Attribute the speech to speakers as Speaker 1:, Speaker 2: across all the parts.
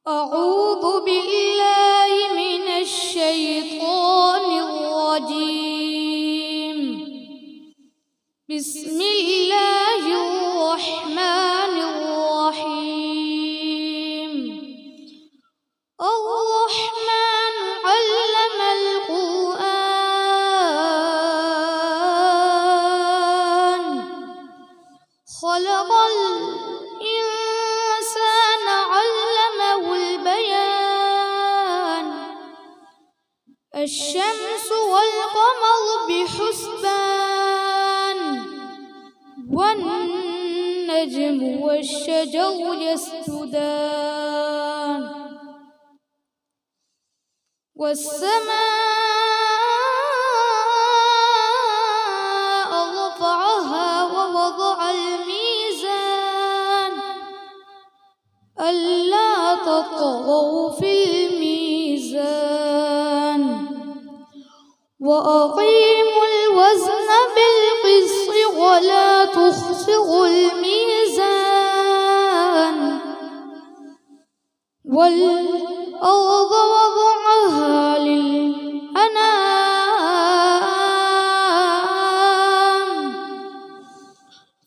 Speaker 1: أعوذ بالله من الشيطان الرجيم. بسم الله الرحمن الرحيم. الرحمن علم القرآن خلق الإنسان علمه البيان. الشمس والقمر بحسبان والنجم والشجر يسجدان والسماء رفعها ووضع الميزان ألا تطغوا في الميزان وأقيموا الوزن بالقسط ولا تخسروا الميزان والأرض وضعها للأنام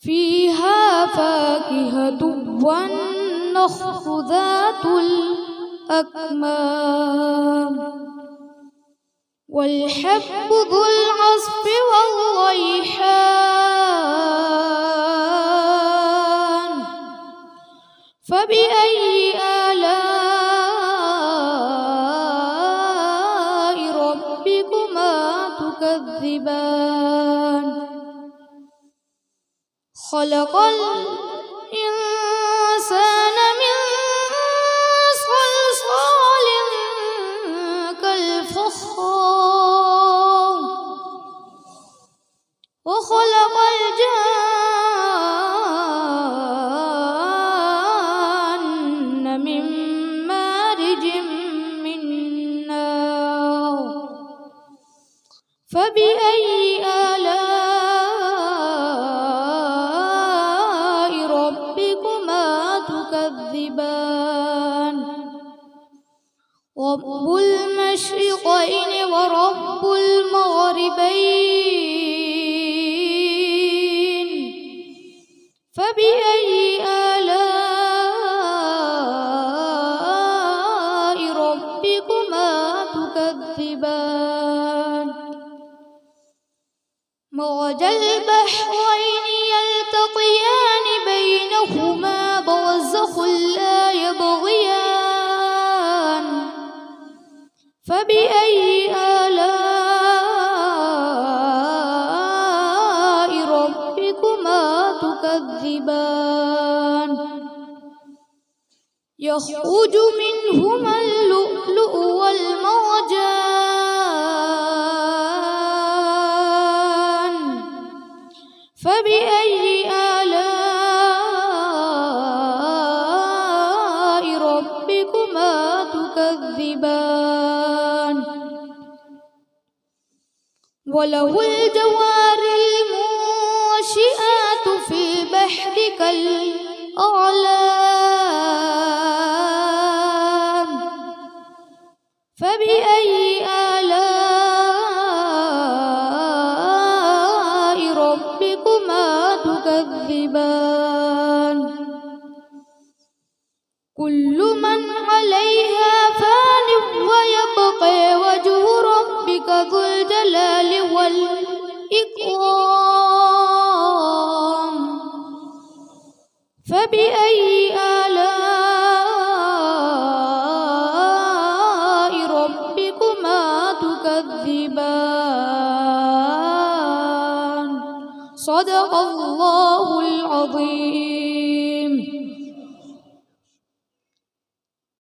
Speaker 1: فيها فاكهة والنخل ذات الأكمام والحب ذو العصف والريحان فبأي آلاء ربكما تكذبان. خلق الإنسان من صلصال كالفخار وخلق الجان من مارج من نار فبأي آلاء ربكما تكذبان. رب المشرقين ورب المغربين فبأي آلاء ربكما تكذبان. مرج البحرين يلتقيان بينهما برزخ لا يبغيان فبأي آلاء ربكما تكذبان. يخرج منهما اللؤلؤ والمرجان فبأي آلاء ربكما تكذبان. وله الجوار المنشآت في البحر كالأعلام فبأي آلاء ربكما تكذبان. كل من عليها فان ويبقى وجه ربك ذو الجلال والإكرام فبأي آلاء ربكما تكذبان. صدق الله العظيم.